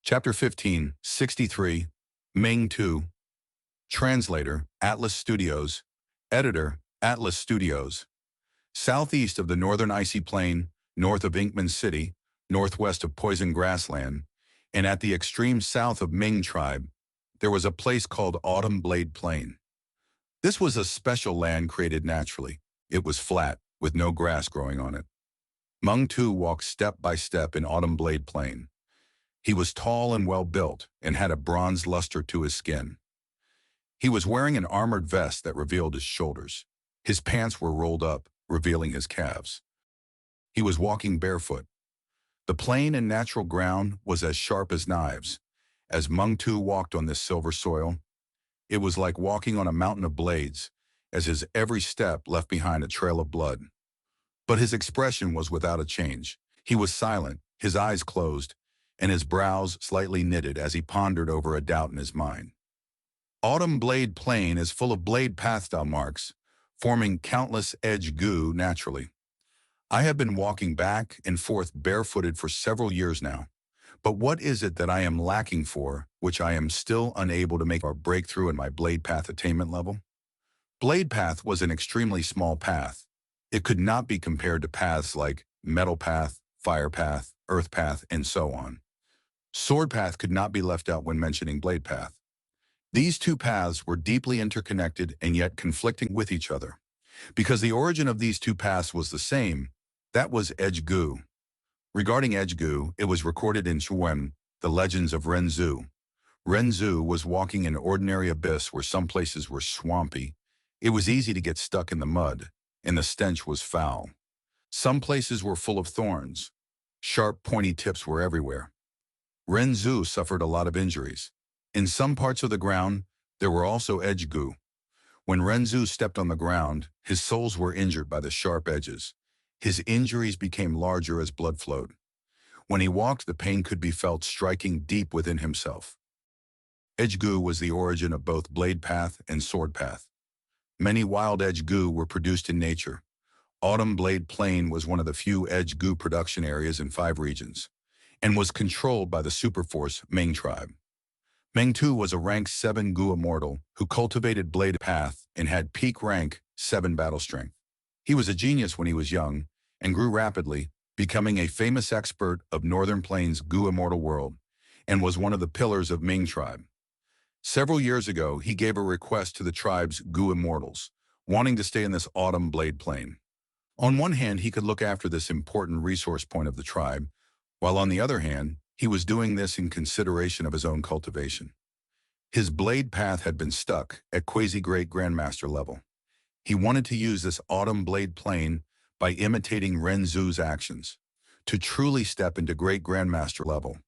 Chapter 15, 63, Meng Tu. Translator, Atlas Studios. Editor, Atlas Studios. Southeast of the northern icy plain, north of Inkman City, northwest of Poison Grassland, and at the extreme south of Ming tribe, there was a place called Autumn Blade Plain. This was a special land created naturally. It was flat, with no grass growing on it. Meng Tu walked step by step in Autumn Blade Plain. He was tall and well-built and had a bronze luster to his skin. He was wearing an armored vest that revealed his shoulders. His pants were rolled up, revealing his calves. He was walking barefoot. The plain and natural ground was as sharp as knives. As Meng Tu walked on this silver soil, it was like walking on a mountain of blades, as his every step left behind a trail of blood. But his expression was without a change. He was silent, his eyes closed, and his brows slightly knitted as he pondered over a doubt in his mind. Autumn Blade Plain is full of blade path style marks, forming countless edge goo naturally. I have been walking back and forth barefooted for several years now. But what is it that I am lacking for, which I am still unable to make a breakthrough in my blade path attainment level? Blade path was an extremely small path. It could not be compared to paths like metal path, fire path, earth path, and so on. Sword path could not be left out when mentioning blade path. These two paths were deeply interconnected and yet conflicting with each other. Because the origin of these two paths was the same, that was edge goo. Regarding edge goo, it was recorded in Chuan, the legends of Ren Zhu. Ren Zhu was walking in an ordinary abyss where some places were swampy. It was easy to get stuck in the mud, and the stench was foul. Some places were full of thorns. Sharp, pointy tips were everywhere. Ren Zhu suffered a lot of injuries. In some parts of the ground, there were also edge goo. When Ren Zhu stepped on the ground, his soles were injured by the sharp edges. His injuries became larger as blood flowed. When he walked, the pain could be felt striking deep within himself. Edge goo was the origin of both blade path and sword path. Many wild edge goo were produced in nature. Autumn Blade Plain was one of the few edge goo production areas in 5 regions, and was controlled by the superforce Ming tribe. Meng Tu was a rank 7 Gu immortal who cultivated blade path and had peak rank 7 battle strength. He was a genius when he was young and grew rapidly, becoming a famous expert of Northern Plains Gu immortal world, and was one of the pillars of Ming tribe. Several years ago, he gave a request to the tribe's Gu immortals, wanting to stay in this Autumn Blade Plain. On one hand, he could look after this important resource point of the tribe, while on the other hand, he was doing this in consideration of his own cultivation. His blade path had been stuck at quasi-great grandmaster level. He wanted to use this Autumn Blade Plain by imitating Ren Zhu's actions, to truly step into great grandmaster level.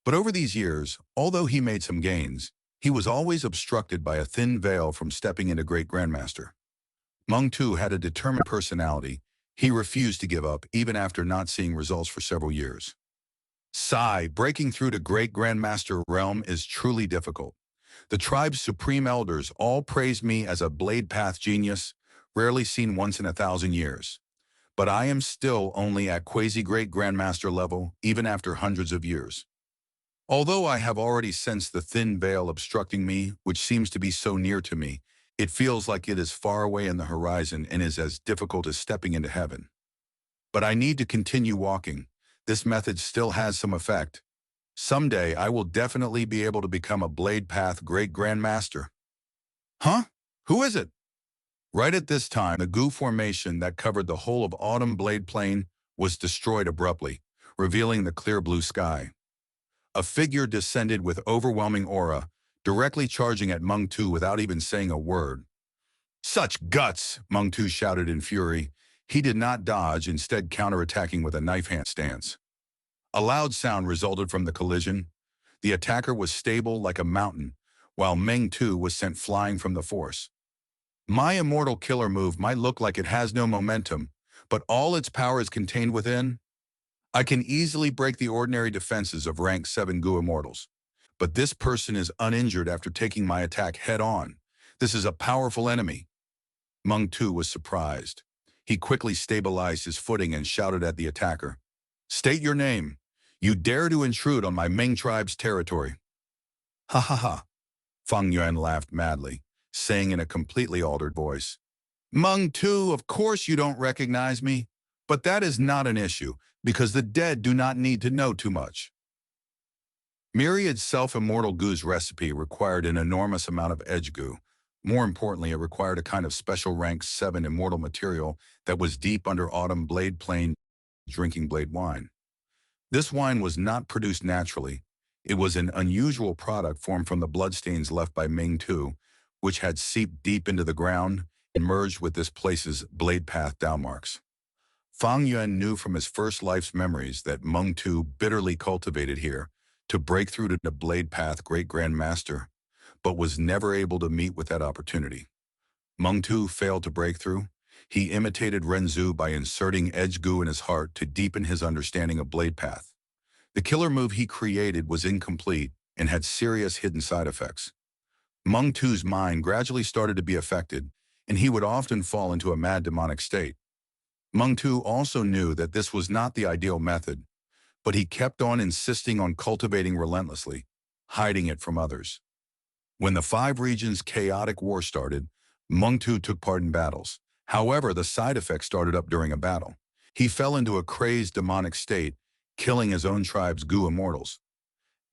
But over these years, although he made some gains, he was always obstructed by a thin veil from stepping into great grandmaster. Meng Tu had a determined personality. He refused to give up even after not seeing results for several years. Sigh, breaking through to great grandmaster realm is truly difficult. The tribe's supreme elders all praise me as a blade path genius, rarely seen once in 1,000 years. But I am still only at quasi-great grandmaster level, even after hundreds of years. Although I have already sensed the thin veil obstructing me, which seems to be so near to me, it feels like it is far away in the horizon and is as difficult as stepping into heaven. But I need to continue walking. This method still has some effect. Someday I will definitely be able to become a blade path great grandmaster. Huh? Who is it? Right at this time, the goo formation that covered the whole of Autumn Blade Plain was destroyed abruptly, revealing the clear blue sky. A figure descended with overwhelming aura, directly charging at Meng Tu without even saying a word. Such guts! Meng Tu shouted in fury. He did not dodge, instead counterattacking with a knife hand stance. A loud sound resulted from the collision. The attacker was stable like a mountain, while Meng Tu was sent flying from the force. My immortal killer move might look like it has no momentum, but all its power is contained within. I can easily break the ordinary defenses of rank 7 Gu immortals. But this person is uninjured after taking my attack head-on. This is a powerful enemy. Meng Tu was surprised. He quickly stabilized his footing and shouted at the attacker. State your name. You dare to intrude on my Ming tribe's territory. Ha ha ha. Fang Yuan laughed madly, saying in a completely altered voice, Meng Tu, of course you don't recognize me, but that is not an issue, because the dead do not need to know too much. Myriad's self-immortal goo's recipe required an enormous amount of edge goo. More importantly, it required a kind of special rank 7 immortal material that was deep under autumn blade plain drinking blade wine. This wine was not produced naturally. It was an unusual product formed from the bloodstains left by Meng Tu, which had seeped deep into the ground and merged with this place's blade path downmarks. Fang Yuan knew from his first life's memories that Meng Tu bitterly cultivated here to break through to the blade path great Grand Master, but was never able to meet with that opportunity. Meng Tu failed to break through. He imitated Renzu by inserting edge goo in his heart to deepen his understanding of blade path. The killer move he created was incomplete and had serious hidden side effects. Meng Tu's mind gradually started to be affected, and he would often fall into a mad demonic state. Meng Tu also knew that this was not the ideal method, but he kept on insisting on cultivating relentlessly, hiding it from others. When the Five Regions' chaotic war started, Meng Tu took part in battles. However, the side effects started up during a battle. He fell into a crazed demonic state, killing his own tribe's Gu immortals.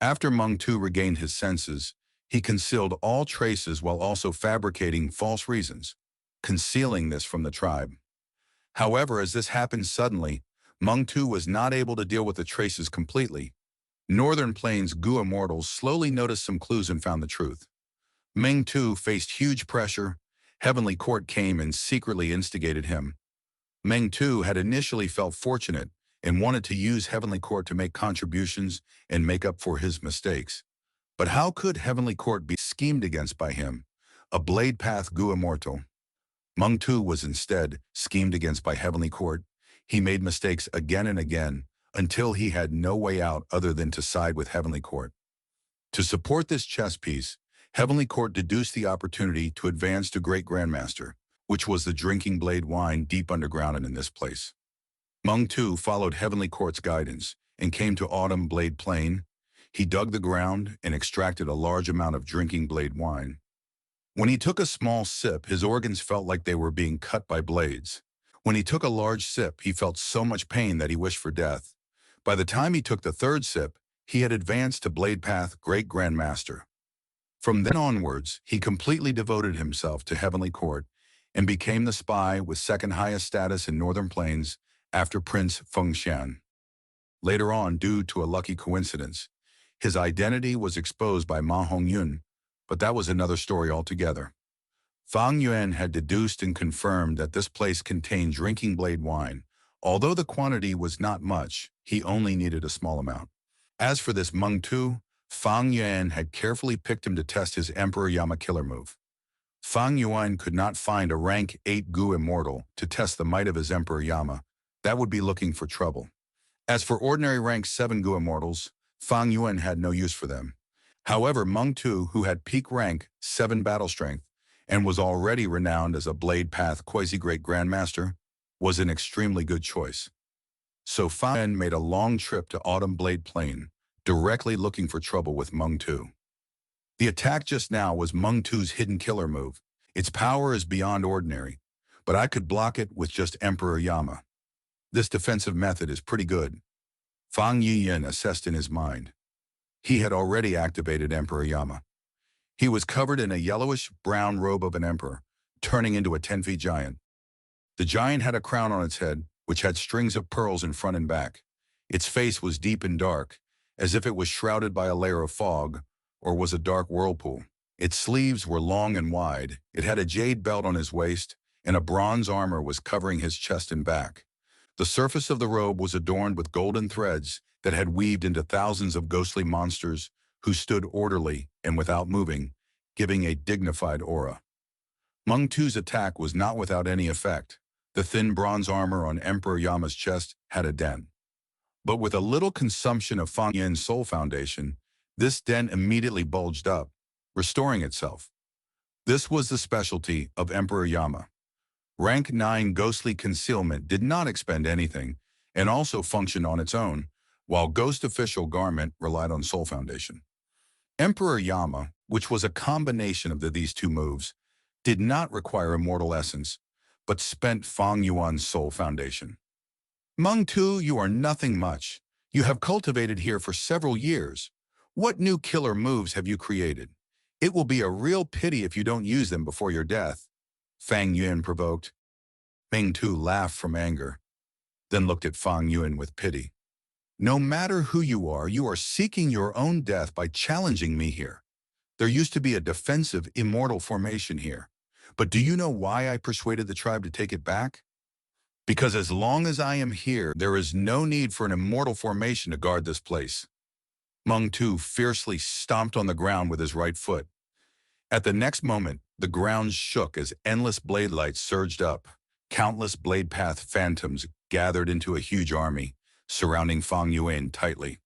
After Meng Tu regained his senses, he concealed all traces while also fabricating false reasons, concealing this from the tribe. However, as this happened suddenly, Meng Tu was not able to deal with the traces completely. Northern Plains Gu immortals slowly noticed some clues and found the truth. Meng Tu faced huge pressure. Heavenly Court came and secretly instigated him. Meng Tu had initially felt fortunate and wanted to use Heavenly Court to make contributions and make up for his mistakes. But how could Heavenly Court be schemed against by him, a Blade Path Gu immortal? Meng Tu was instead schemed against by Heavenly Court. He made mistakes again and again until he had no way out other than to side with Heavenly Court. To support this chess piece, Heavenly Court deduced the opportunity to advance to Great Grandmaster, which was the drinking blade wine deep underground and in this place. Meng Tu followed Heavenly Court's guidance and came to Autumn Blade Plain. He dug the ground and extracted a large amount of drinking blade wine. When he took a small sip, his organs felt like they were being cut by blades. When he took a large sip, he felt so much pain that he wished for death. By the time he took the third sip, he had advanced to Blade Path Great Grandmaster. From then onwards, he completely devoted himself to Heavenly Court and became the spy with second highest status in Northern Plains after Prince Fengshan. Later on, due to a lucky coincidence, his identity was exposed by Ma Hongyun, but that was another story altogether. Fang Yuan had deduced and confirmed that this place contained drinking blade wine. Although the quantity was not much, he only needed a small amount. As for this Meng Tu, Fang Yuan had carefully picked him to test his Emperor Yama killer move. Fang Yuan could not find a rank 8 Gu immortal to test the might of his Emperor Yama. That would be looking for trouble. As for ordinary rank 7 Gu immortals, Fang Yuan had no use for them. However, Meng Tu, who had peak rank 7 battle strength and was already renowned as a Blade Path quasi-great grandmaster, was an extremely good choice. So Fang Yuan made a long trip to Autumn Blade Plain, directly looking for trouble with Meng Tu. The attack just now was Meng Tu's hidden killer move. Its power is beyond ordinary, but I could block it with just Emperor Yama. This defensive method is pretty good. Fang Yuan assessed in his mind. He had already activated Emperor Yama. He was covered in a yellowish-brown robe of an emperor, turning into a 10-feet giant. The giant had a crown on its head, which had strings of pearls in front and back. Its face was deep and dark, as if it was shrouded by a layer of fog, or was a dark whirlpool. Its sleeves were long and wide. It had a jade belt on his waist, and a bronze armor was covering his chest and back. The surface of the robe was adorned with golden threads that had weaved into thousands of ghostly monsters who stood orderly and without moving, giving a dignified aura. Meng Tu's attack was not without any effect. The thin bronze armor on Emperor Yama's chest had a dent. But with a little consumption of Fang Yuan's soul foundation, this dent immediately bulged up, restoring itself. This was the specialty of Emperor Yama. Rank 9 ghostly concealment did not expend anything, and also functioned on its own, while Ghost Official Garment relied on Soul Foundation. Emperor Yama, which was a combination of these two moves, did not require Immortal Essence, but spent Fang Yuan's Soul Foundation. Meng Tu, you are nothing much. You have cultivated here for several years. What new killer moves have you created? It will be a real pity if you don't use them before your death. Fang Yuan provoked. Meng Tu laughed from anger, then looked at Fang Yuan with pity. No matter who you are seeking your own death by challenging me here. There used to be a defensive, immortal formation here. But do you know why I persuaded the tribe to take it back? Because as long as I am here, there is no need for an immortal formation to guard this place. Meng Tu fiercely stomped on the ground with his right foot. At the next moment, the ground shook as endless blade lights surged up. Countless blade path phantoms gathered into a huge army, surrounding Fang Yuan tightly.